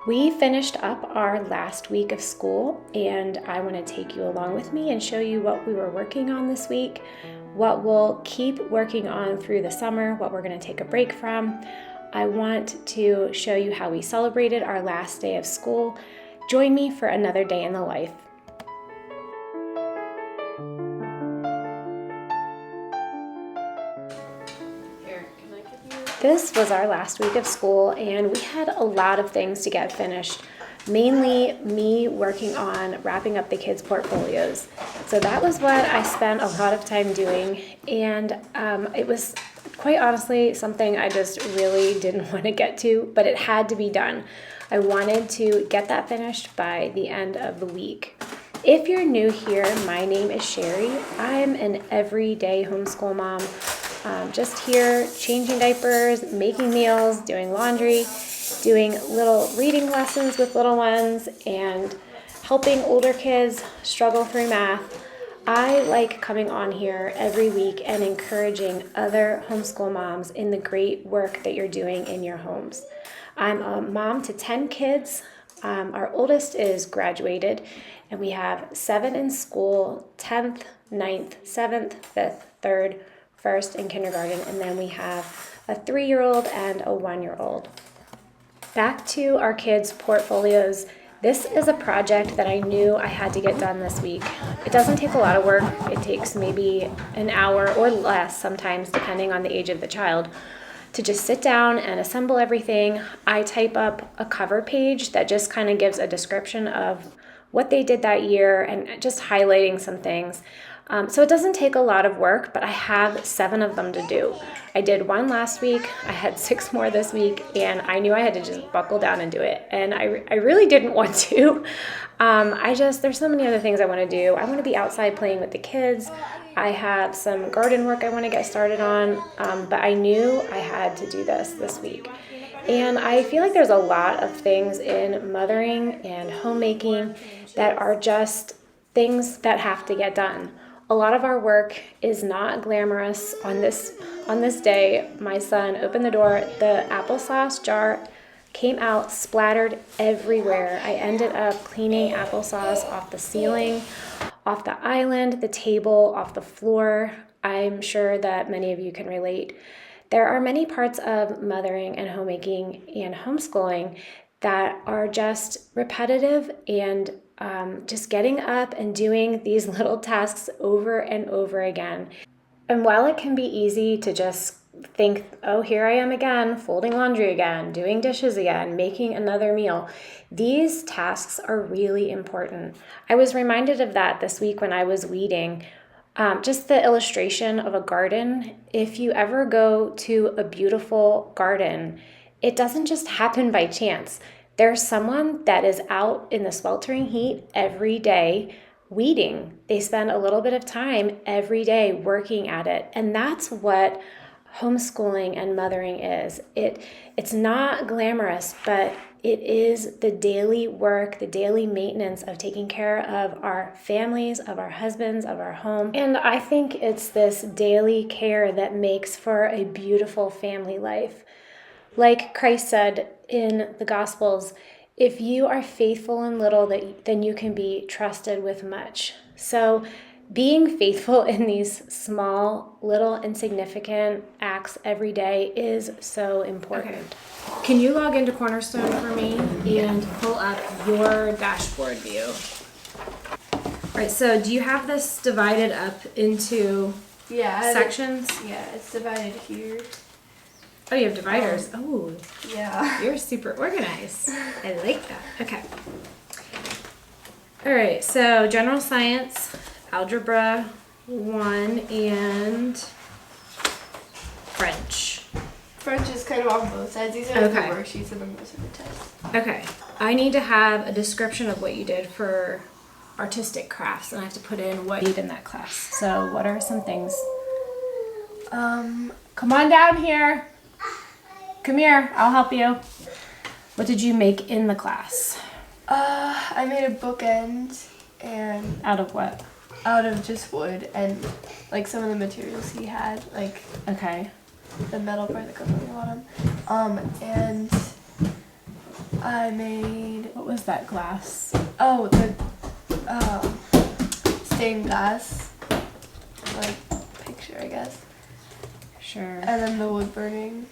We finished up our last week of school, and I want to take you along with me and show you what we were working on this week, what we'll keep working on through the summer, what we're going to take a break from. I want to show you how we celebrated our last day of school. Join me for another day in the life. This was our last week of school, and we had a lot of things to get finished, mainly me working on wrapping up the kids' portfolios. So that was what I spent a lot of time doing, and it was quite honestly something I just really didn't want to get to, but it had to be done. I wanted to get that finished by the end of the week. If you're new here, my name is Sherry. I'm an everyday homeschool mom. Just here changing diapers, making meals, doing laundry, doing little reading lessons with little ones, and helping older kids struggle through math. I like coming on here every week and encouraging other homeschool moms in the great work that you're doing in your homes. I'm a mom to 10 kids. Our oldest is graduated, and we have 7 in school, 10th, 9th, 7th, 5th, 3rd, 1st in kindergarten, and then we have a 3-year-old and a 1-year-old. Back to our kids' portfolios. This is a project that I knew I had to get done this week. It doesn't take a lot of work. It takes maybe an hour or less sometimes, depending on the age of the child, to just sit down and assemble everything. I type up a cover page that just kind of gives a description of what they did that year and just highlighting some things. So it doesn't take a lot of work, but I have 7 of them to do. I did 1 last week, I had 6 more this week, and I knew I had to just buckle down and do it. And I really didn't want to. There's so many other things I want to do. I want to be outside playing with the kids. I have some garden work I want to get started on, but I knew I had to do this week. And I feel like there's a lot of things in mothering and homemaking that are just things that have to get done. A lot of our work is not glamorous. On this day, my son opened the door, the applesauce jar came out splattered everywhere. I ended up cleaning applesauce off the ceiling, off the island, the table, off the floor. I'm sure that many of you can relate. There are many parts of mothering and homemaking and homeschooling that are just repetitive and just getting up and doing these little tasks over and over again. And while it can be easy to just think, oh, here I am again, folding laundry again, doing dishes again, making another meal, these tasks are really important. I was reminded of that this week when I was weeding. Just the illustration of a garden. If you ever go to a beautiful garden, it doesn't just happen by chance. There's someone that is out in the sweltering heat every day weeding. They spend a little bit of time every day working at it. And that's what homeschooling and mothering is. It's not glamorous, but it is the daily work, the daily maintenance of taking care of our families, of our husbands, of our home. And I think it's this daily care that makes for a beautiful family life. Like Christ said in the Gospels, if you are faithful in little, then you can be trusted with much. So being faithful in these small, little, insignificant acts every day is so important. Okay. Can you log into Cornerstone for me and pull up your dashboard view? All right, so do you have this divided up into sections? Yeah, it's divided here. Oh, you have dividers. Oh, yeah. You're super organized. I like that. Okay. All right, so general science, algebra 1, and French. French is kind of on both sides. These are the worksheets and then those are the tests. Okay. I need to have a description of what you did for artistic crafts, and I have to put in what you did in that class. So what are some things? Come on down here. Come here, I'll help you. What did you make in the class? I made a bookend and... Out of what? Out of just wood and like some of the materials he had, like the metal part that goes on the bottom. And I made, What was that glass? oh, the stained glass, like, picture, I guess. Sure. And then the wood burning.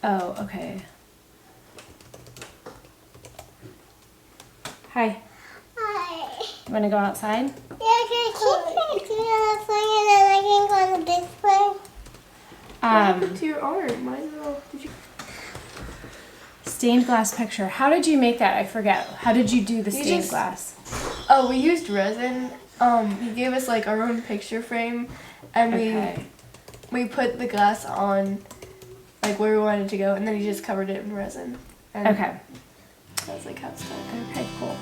Oh, okay. Hi. Hi. You want to go outside? Yeah, can I keep picking on the phone and then I can go on the big phone? What happened to your arm? Mine's all, did you? Stained glass picture. How did you make that? I forget. How did you do the You stained just- glass? Oh, we used resin. He gave us like our own picture frame, and Okay. we put the glass on like where we wanted to go, and then he just covered it in resin. And Okay. That's like how it's done. Okay, cool.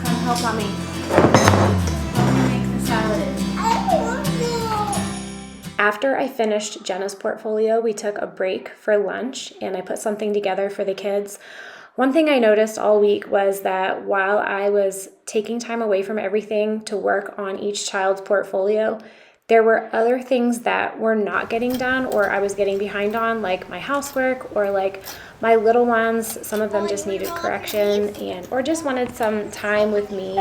Come help mommy. Help me make the salad. I want to. After I finished Jenna's portfolio, we took a break for lunch and I put something together for the kids. One thing I noticed all week was that while I was taking time away from everything to work on each child's portfolio, there were other things that were not getting done or I was getting behind on, like my housework or like my little ones. Some of them just needed correction or just wanted some time with me.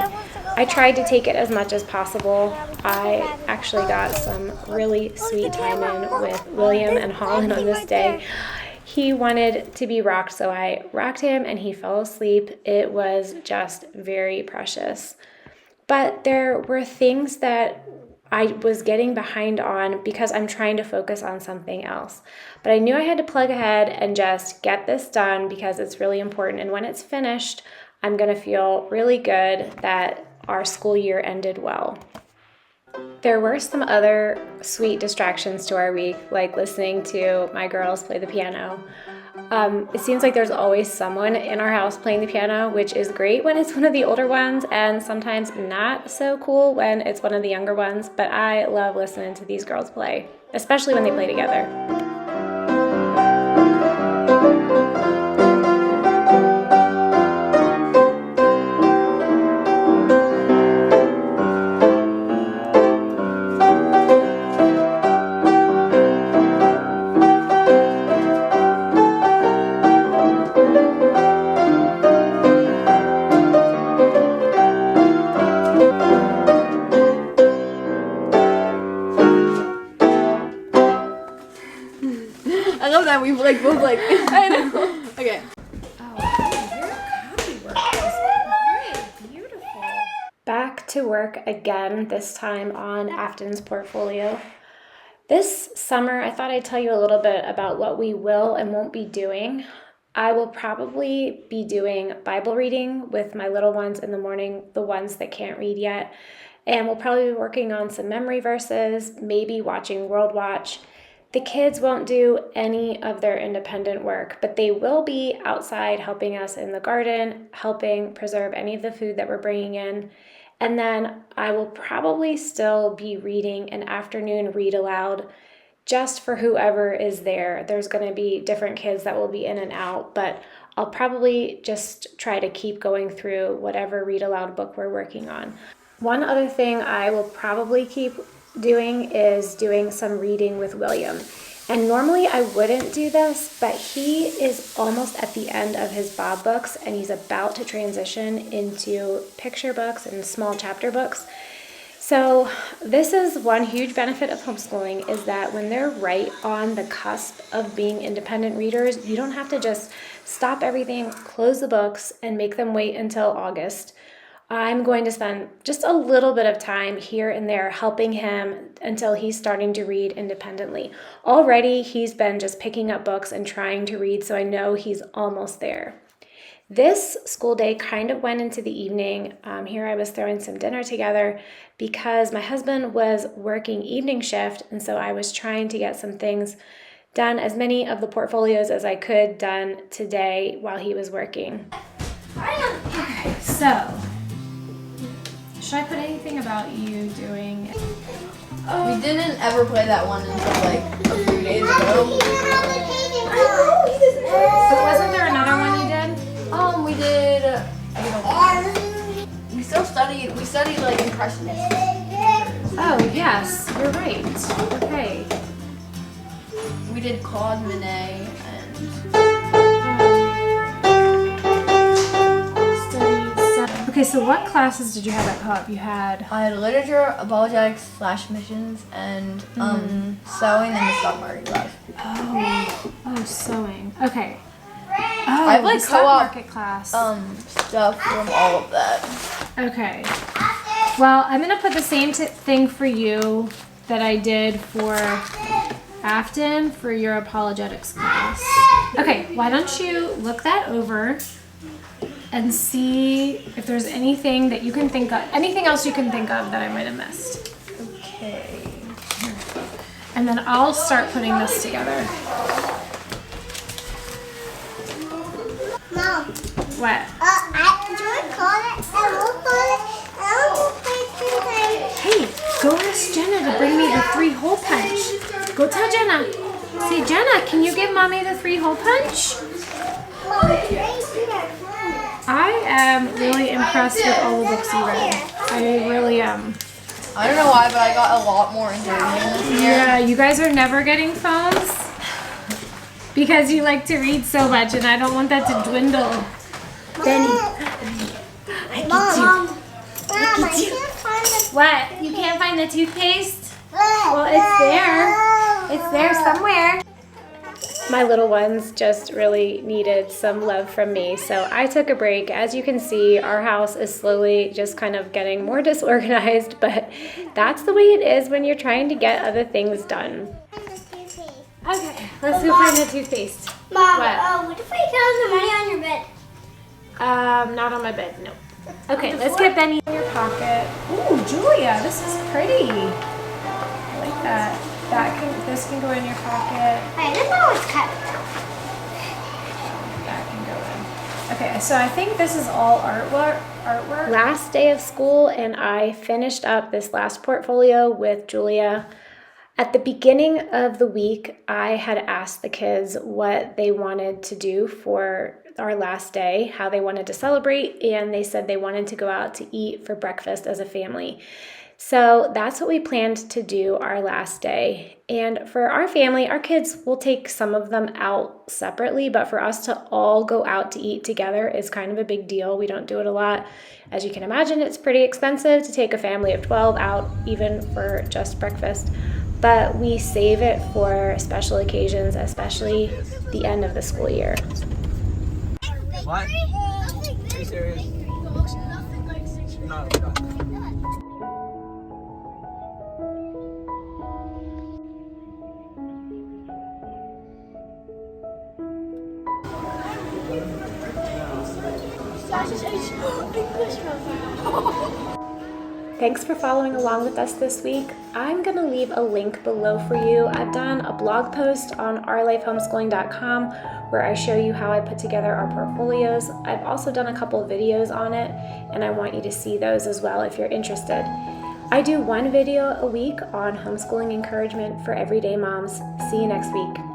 I tried to take it as much as possible. I actually got some really sweet time in with William and Holland on this day. He wanted to be rocked, so I rocked him and he fell asleep. It was just very precious. But there were things that I was getting behind on because I'm trying to focus on something else. But I knew I had to plug ahead and just get this done because it's really important. And when it's finished, I'm going to feel really good that our school year ended well. There were some other sweet distractions to our week, like listening to my girls play the piano. It seems like there's always someone in our house playing the piano, which is great when it's one of the older ones, and sometimes not so cool when it's one of the younger ones. But I love listening to these girls play, especially when they play together. I love that we like both like. I know. Okay. Back to work again, this time on Afton's portfolio. This summer, I thought I'd tell you a little bit about what we will and won't be doing. I will probably be doing Bible reading with my little ones in the morning, the ones that can't read yet. And we'll probably be working on some memory verses, maybe watching World Watch. The kids won't do any of their independent work, but they will be outside helping us in the garden, helping preserve any of the food that we're bringing in. And then I will probably still be reading an afternoon read aloud just for whoever is there. There's going to be different kids that will be in and out, but I'll probably just try to keep going through whatever read aloud book we're working on. One other thing I will probably keep doing is doing some reading with William. And normally I wouldn't do this, but he is almost at the end of his Bob books and he's about to transition into picture books and small chapter books. So this is one huge benefit of homeschooling, is that when they're right on the cusp of being independent readers, you don't have to just stop everything, close the books, and make them wait until August. I'm going to spend just a little bit of time here and there helping him until he's starting to read independently. Already, he's been just picking up books and trying to read, so I know he's almost there. This school day kind of went into the evening. Here I was throwing some dinner together because my husband was working evening shift, and so I was trying to get some things done, as many of the portfolios as I could done today while he was working. Okay, so should I put anything about you doing? We didn't ever play that one until like a few days ago. But wasn't there another one you did? We did. We still studied. We studied like impressionists. Oh, yes, you're right. Okay. We did Claude Monet and studies. Okay, so what classes did you have at co-op? You had I had literature, apologetics, missions, and sewing and the stock market class. sewing. Okay. Oh, I have like the stock co-op market class. stuff from all of that. Okay. Well, I'm gonna put the same thing for you that I did for Afton for your apologetics class. Okay, why don't you look that over and see if there's anything that you can think of, anything else you can think of that I might have missed. Okay. And then I'll start putting this together. Mom, What? do I call it? I will call it. I will play 2 times. Hey, go ask Jenna to bring me the 3-hole punch. Go tell Jenna. Say, Jenna, can you give mommy the 3-hole punch? Mom, right here. I am really impressed with all the books you read. I really am. I don't know why, but I got a lot more into reading this year. Yeah, you guys are never getting phones because you like to read so much, and I don't want that to dwindle. Benny, Mom, I can't find the. what? You can't find the toothpaste? Well, Well, it's there. It's there somewhere. My little ones just really needed some love from me, so I took a break. As you can see, our house is slowly just kind of getting more disorganized, but that's the way it is when you're trying to get other things done. Okay, let's go find the toothpaste. Mom, What? what if I found the money on your bed? Not on my bed, no. Okay, let's get Benny in your pocket. Ooh, Julia, this is pretty. I like that. This can go in your pocket. I didn't know it's cut. That can go in. Okay, so I think this is all artwork. Last day of school, and I finished up this last portfolio with Julia. At the beginning of the week, I had asked the kids what they wanted to do for our last day, how they wanted to celebrate, and they said they wanted to go out to eat for breakfast as a family. So that's what we planned to do our last day. And for our family, our kids will take some of them out separately, but for us to all go out to eat together is kind of a big deal. We don't do it a lot. As you can imagine, it's pretty expensive to take a family of 12 out, even for just breakfast. But we save it for special occasions, especially the end of the school year. What? Are you serious? No, no. Thanks for following along with us this week. I'm going to leave a link below for you. I've done a blog post on ourlifehomeschooling.com where I show you how I put together our portfolios. I've also done a couple videos on it, and I want you to see those as well if you're interested. I do one video a week on homeschooling encouragement for everyday moms. See you next week.